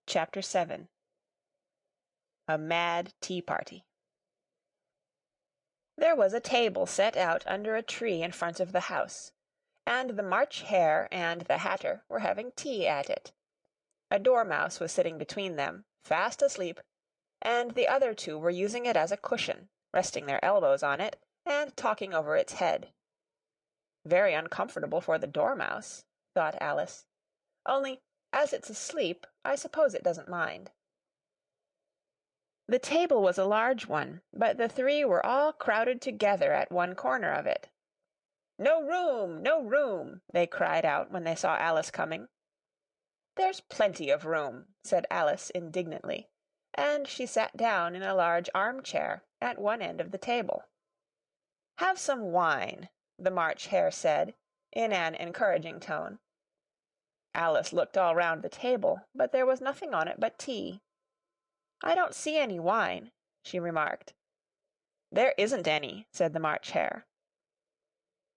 Chapter 7 A Mad Tea Party. There was a table set out under a tree in front of the house, and the March Hare and the Hatter were having tea at it. A dormouse was sitting between them, fast asleep, and the other two were using it as a cushion, resting their elbows on it, and talking over its head. Very uncomfortable for the dormouse, thought Alice. Only, as it's asleep, I suppose it doesn't mind. The table was a large one, but the three were all crowded together at one corner of it. "No room! No room!" they cried out when they saw Alice coming. "There's plenty of room," said Alice indignantly, and she sat down in a large armchair at one end of the table. "Have some wine," the March Hare said, in an encouraging tone. Alice looked all round the table, but there was nothing on it but tea. "I don't see any wine," she remarked. "There isn't any," said the March Hare.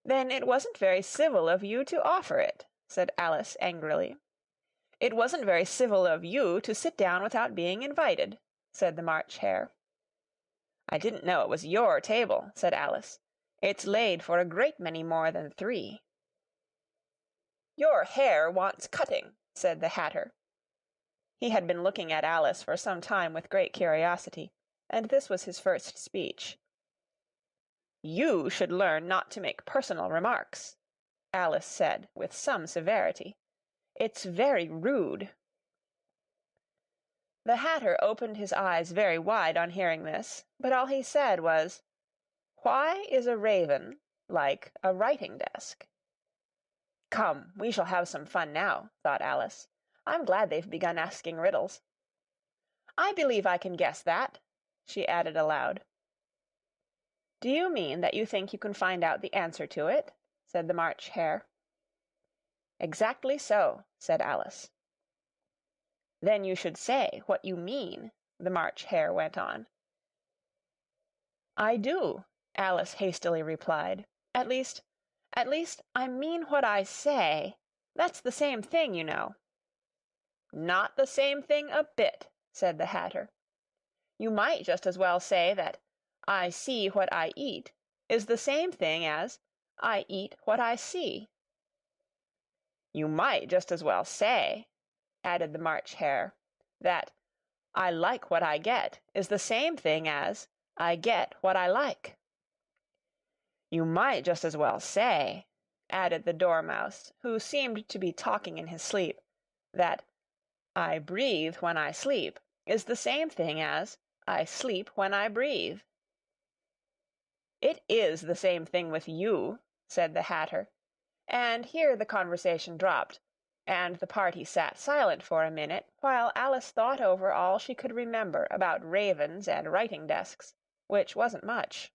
"Then it wasn't very civil of you to offer it," said Alice angrily. "It wasn't very civil of you to sit down without being invited," said the March Hare. "I didn't know it was your table," said Alice. "It's laid for a great many more than three." "Your hair wants cutting," said the Hatter. He had been looking at Alice for some time with great curiosity, and this was his first speech. "You should learn not to make personal remarks," Alice said, with some severity. "It's very rude." The Hatter opened his eyes very wide on hearing this, but all he said was, "Why is a raven like a writing-desk?" "Come, we shall have some fun now," thought Alice. "I'm glad they've begun asking riddles. I believe I can guess that," she added aloud. "Do you mean that you think you can find out the answer to it?" said the March Hare. "Exactly so," said Alice. "Then you should say what you mean," the March Hare went on. "I do," Alice hastily replied. At least, I mean what I say. That's the same thing, you know." "Not the same thing a bit," said the Hatter. "You might just as well say that 'I see what I eat' is the same thing as 'I eat what I see.'" "You might just as well say," added the March Hare, "that 'I like what I get' is the same thing as 'I get what I like.'" "You might just as well say," added the dormouse, who seemed to be talking in his sleep, that 'I breathe when I sleep' is the same thing as 'I sleep when I breathe.'" "It is the same thing with you," said the Hatter, and here the conversation dropped, and the party sat silent for a minute while Alice thought over all she could remember about ravens and writing-desks, which wasn't much.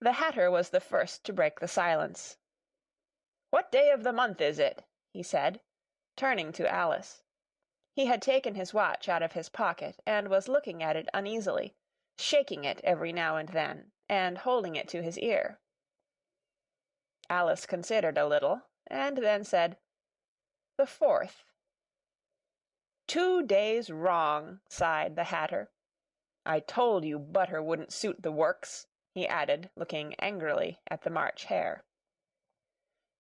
The Hatter was the first to break the silence. "What day of the month is it?" he said, turning to Alice. He had taken his watch out of his pocket, and was looking at it uneasily, shaking it every now and then, and holding it to his ear. Alice considered a little, and then said, "The 4th." "2 days wrong," sighed the Hatter. "I told you butter wouldn't suit the works," he added, looking angrily at the March Hare.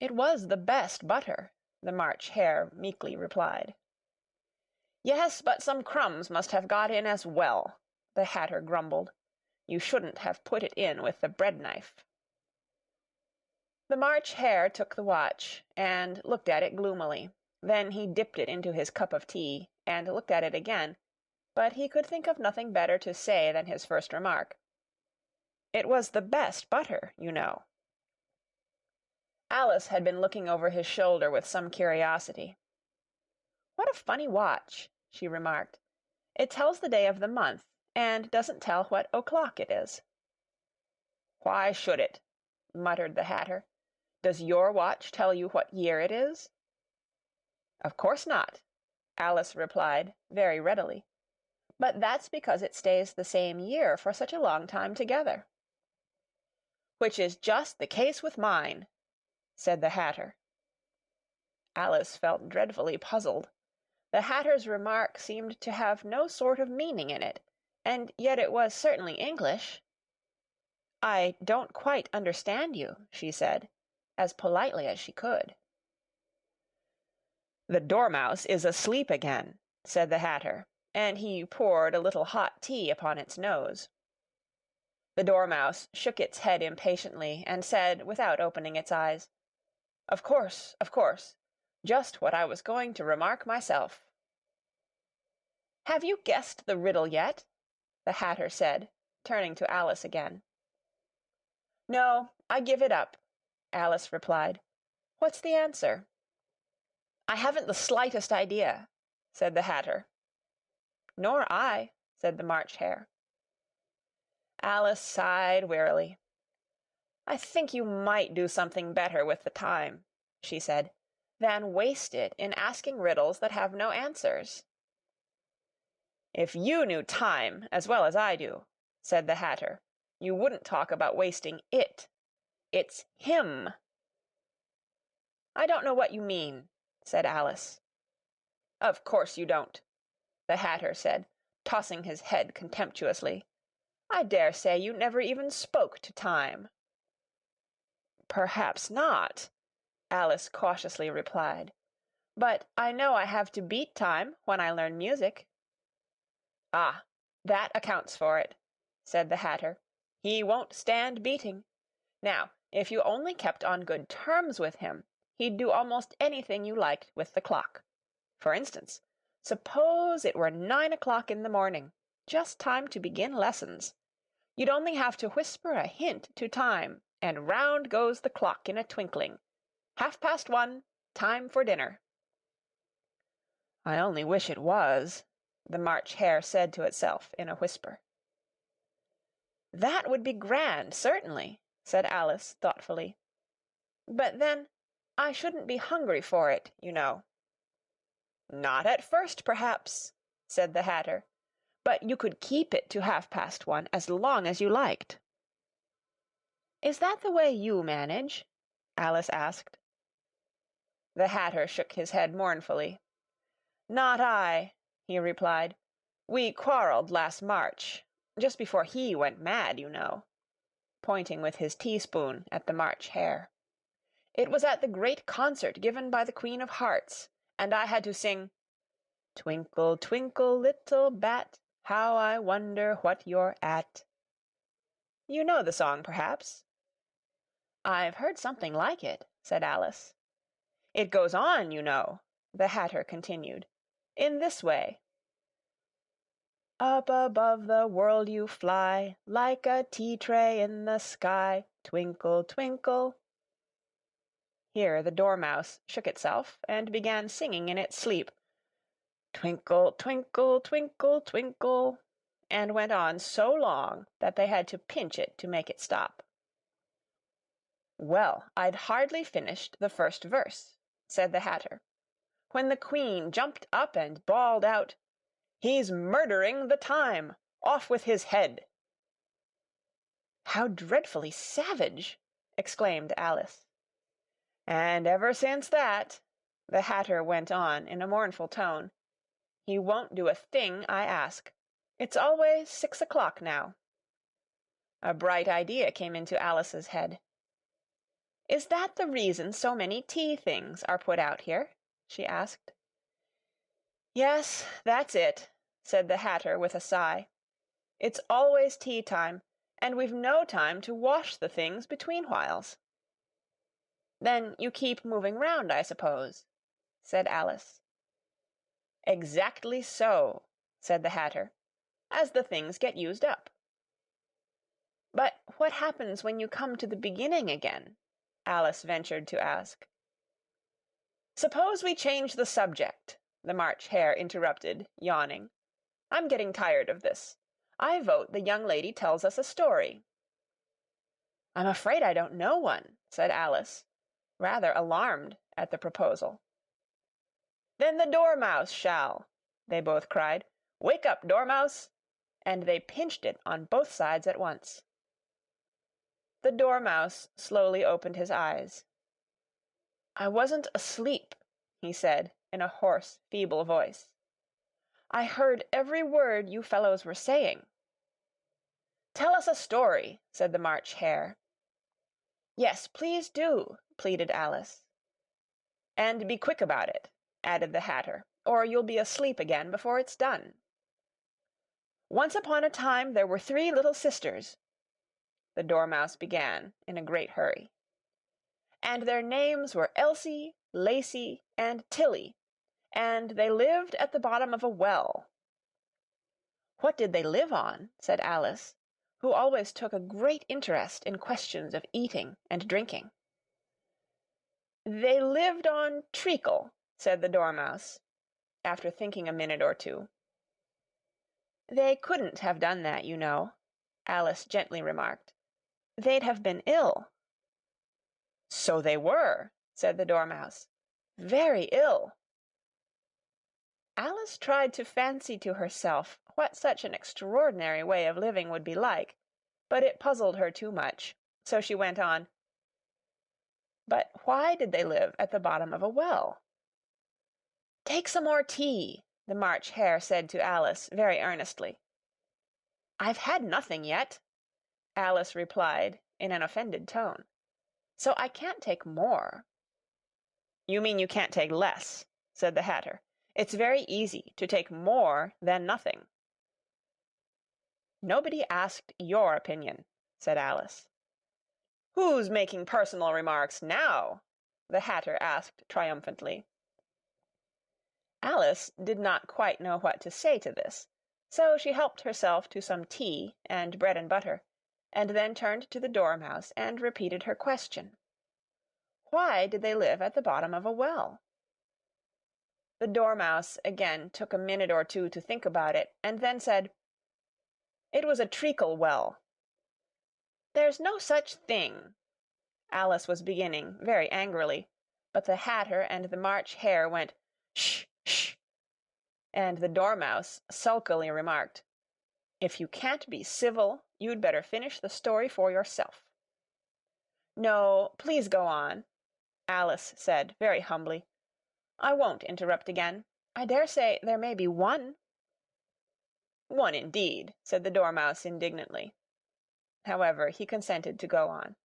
"It was the best butter," the March Hare meekly replied. "Yes, but some crumbs must have got in as well," the Hatter grumbled. "You shouldn't have put it in with the bread-knife." The March Hare took the watch, and looked at it gloomily. Then he dipped it into his cup of tea, and looked at it again, but he could think of nothing better to say than his first remark. "It was the best butter, you know." Alice had been looking over his shoulder with some curiosity. "What a funny watch," she remarked. "It tells the day of the month, and doesn't tell what o'clock it is." "Why should it?" muttered the Hatter. "Does your watch tell you what year it is?" "Of course not," Alice replied, very readily. "But that's because it stays the same year for such a long time together." "Which is just the case with mine," said the Hatter. Alice felt dreadfully puzzled. The Hatter's remark seemed to have no sort of meaning in it, and yet it was certainly English. "I don't quite understand you," she said, as politely as she could. "The dormouse is asleep again," said the Hatter, and he poured a little hot tea upon its nose. The dormouse shook its head impatiently, and said, without opening its eyes, Of course. Just what I was going to remark myself." "Have you guessed the riddle yet?" the Hatter said, turning to Alice again. "No, I give it up," Alice replied. "What's the answer?" "I haven't the slightest idea," said the Hatter. "Nor I," said the March Hare. Alice sighed wearily. "I think you might do something better with the time," she said, "than waste it in asking riddles that have no answers." "If you knew time as well as I do," said the Hatter, "you wouldn't talk about wasting it. It's him." "I don't know what you mean," said Alice. "Of course you don't," the Hatter said, tossing his head contemptuously. "I dare say you never even spoke to time." "Perhaps not," Alice cautiously replied. "But I know I have to beat time when I learn music." "Ah, that accounts for it," said the Hatter. "He won't stand beating. Now, if you only kept on good terms with him, he'd do almost anything you liked with the clock. For instance, suppose it were 9 o'clock in the morning, just time to begin lessons. You'd only have to whisper a hint to time, and round goes the clock in a twinkling. 1:30, time for dinner." "I only wish it was," the March Hare said to itself in a whisper. "That would be grand, certainly," said Alice thoughtfully. "But then I shouldn't be hungry for it, you know." "Not at first, perhaps," said the Hatter, "but you could keep it to 1:30 as long as you liked." "Is that the way you manage?" Alice asked. The Hatter shook his head mournfully. "Not I," he replied. "We quarreled last March, just before he went mad, you know," pointing with his teaspoon at the March Hare. "It was at the great concert given by the Queen of Hearts, and I had to sing, 'Twinkle, twinkle, little bat, how I wonder what you're at.' You know the song, perhaps?" "I've heard something like it," said Alice. "It goes on, you know," the Hatter continued, "in this way. Up above the world you fly, like a tea-tray in the sky, twinkle, twinkle." Here the dormouse shook itself, and began singing in its sleep, "Twinkle, twinkle, twinkle, twinkle," and went on so long that they had to pinch it to make it stop. "Well, I'd hardly finished the first verse," said the Hatter, "when the Queen jumped up and bawled out, 'He's murdering the time! Off with his head!'" "How dreadfully savage!" exclaimed Alice. "And ever since that," the Hatter went on in a mournful tone, "he won't do a thing I ask. It's always 6 o'clock now." A bright idea came into Alice's head. "Is that the reason so many tea things are put out here?" she asked. "Yes, that's it," said the Hatter with a sigh. "It's always tea time, and we've no time to wash the things between whiles." "Then you keep moving round, I suppose?" said Alice. "Exactly so," said the Hatter, "as the things get used up." "But what happens when you come to the beginning again?" Alice ventured to ask. "Suppose we change the subject," the March Hare interrupted, yawning. "I'm getting tired of this. I vote the young lady tells us a story." "I'm afraid I don't know one," said Alice, rather alarmed at the proposal. "Then the dormouse shall," they both cried. "Wake up, dormouse!" and they pinched it on both sides at once. The dormouse slowly opened his eyes. "I wasn't asleep," he said, in a hoarse, feeble voice. "I heard every word you fellows were saying." "Tell us a story," said the March Hare. "Yes, please do," pleaded Alice. "And be quick about it," added the Hatter, "or you'll be asleep again before it's done." "Once upon a time there were 3 little sisters," the Dormouse began in a great hurry. "And their names were Elsie, Lacie, and Tilly, and they lived at the bottom of a well." "What did they live on?" said Alice, who always took a great interest in questions of eating and drinking. "They lived on treacle," said the Dormouse, after thinking a minute or two. "They couldn't have done that, you know," Alice gently remarked. "They'd have been ill." "So they were," said the Dormouse. "Very ill." Alice tried to fancy to herself what such an extraordinary way of living would be like, but it puzzled her too much, so she went on. "But why did they live at the bottom of a well?" "Take some more tea," the March Hare said to Alice very earnestly. "I've had nothing yet," Alice replied in an offended tone, "so I can't take more." "You mean you can't take less," said the Hatter. "It's very easy to take more than nothing." "Nobody asked your opinion," said Alice. "Who's making personal remarks now?" the Hatter asked triumphantly. Alice did not quite know what to say to this, so she helped herself to some tea and bread and butter, and then turned to the Dormouse and repeated her question. Why did they live at the bottom of a well? The Dormouse again took a minute or two to think about it, and then said, "It was a treacle well." "There's no such thing," Alice was beginning, very angrily, but the Hatter and the March Hare went, "Sh! Sh!" and the Dormouse sulkily remarked, "If you can't be civil, you'd better finish the story for yourself." "No, please go on," Alice said very humbly. "I won't interrupt again. I dare say there may be one." "One indeed," said the Dormouse indignantly. However, he consented to go on.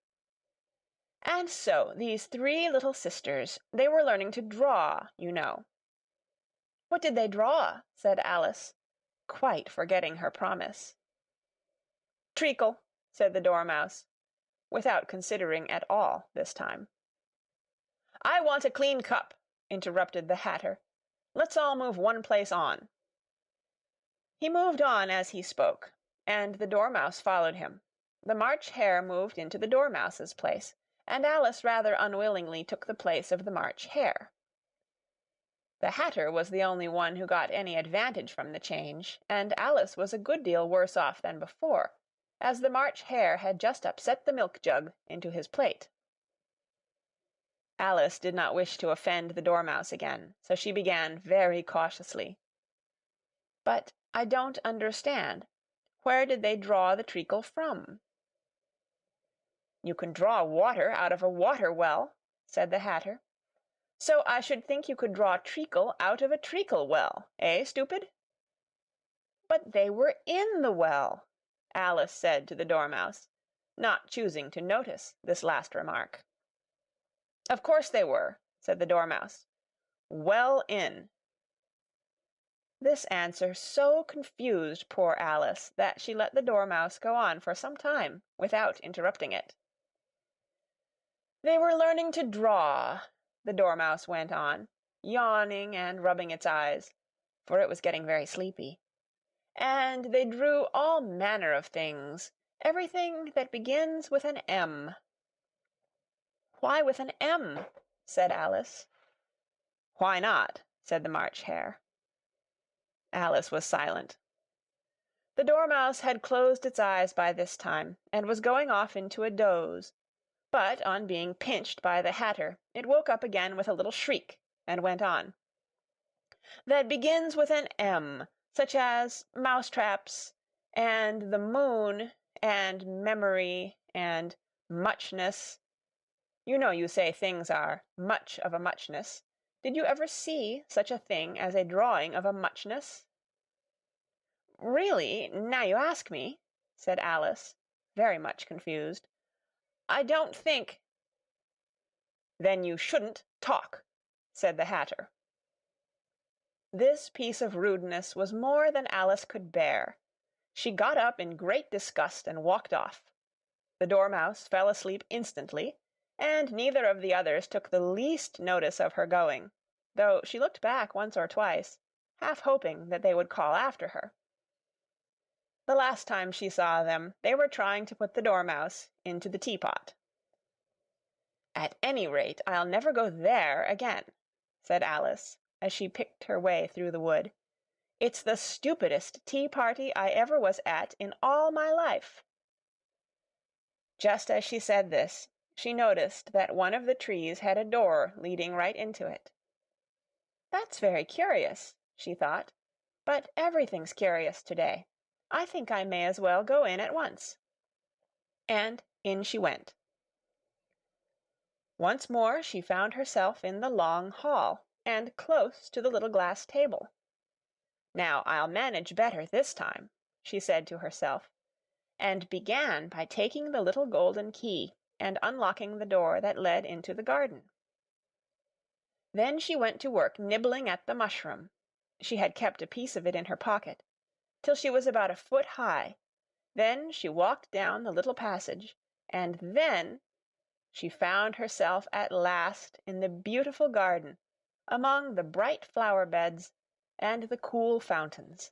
"And so these 3 little sisters, they were learning to draw, you know." "What did they draw?" said Alice, quite forgetting her promise. "Treacle," said the Dormouse, without considering at all this time. "I want a clean cup," interrupted the Hatter. "Let's all move one place on." He moved on as he spoke, and the Dormouse followed him. The March Hare moved into the Dormouse's place, and Alice rather unwillingly took the place of the March Hare. The Hatter was the only one who got any advantage from the change, and Alice was a good deal worse off than before, as the March Hare had just upset the milk jug into his plate. Alice did not wish to offend the Dormouse again, so she began very cautiously. "But I don't understand. Where did they draw the treacle from?" "You can draw water out of a water well," said the Hatter. "So I should think you could draw treacle out of a treacle well, eh, stupid?" "But they were in the well," Alice said to the Dormouse, not choosing to notice this last remark. "Of course they were," said the Dormouse. "Well in." This answer so confused poor Alice that she let the Dormouse go on for some time without interrupting it. "They were learning to draw," the Dormouse went on, yawning and rubbing its eyes, for it was getting very sleepy. "And they drew all manner of things, everything that begins with an M." "Why with an M?" said Alice. "Why not?" said the March Hare. Alice was silent. The Dormouse had closed its eyes by this time, and was going off into a doze, but on being pinched by the Hatter, it woke up again with a little shriek, and went on. "That begins with an M, such as mousetraps, and the moon, and memory, and muchness. You know you say things are much of a muchness, Did you ever see such a thing as a drawing of a muchness?" "Really, now you ask me," said Alice, very much confused, "I don't think—" "Then you shouldn't talk," said the Hatter. This piece of rudeness was more than Alice could bear. She got up in great disgust and walked off. The Dormouse fell asleep instantly, and neither of the others took the least notice of her going, though she looked back once or twice, half hoping that they would call after her. The last time she saw them, they were trying to put the Dormouse into the teapot. "At any rate, I'll never go there again," said Alice, as she picked her way through the wood. "It's the stupidest tea-party I ever was at in all my life." Just as she said this, she noticed that one of the trees had a door leading right into it. "That's very curious," she thought, "but everything's curious today. I think I may as well go in at once." And in she went. Once more she found herself in the long hall, and close to the little glass table. "Now I'll manage better this time," she said to herself, and began by taking the little golden key and unlocking the door that led into the garden. Then she went to work nibbling at the mushroom, she had kept a piece of it in her pocket, till she was about a foot high. Then she walked down the little passage, and then she found herself at last in the beautiful garden, among the bright flower-beds and the cool fountains.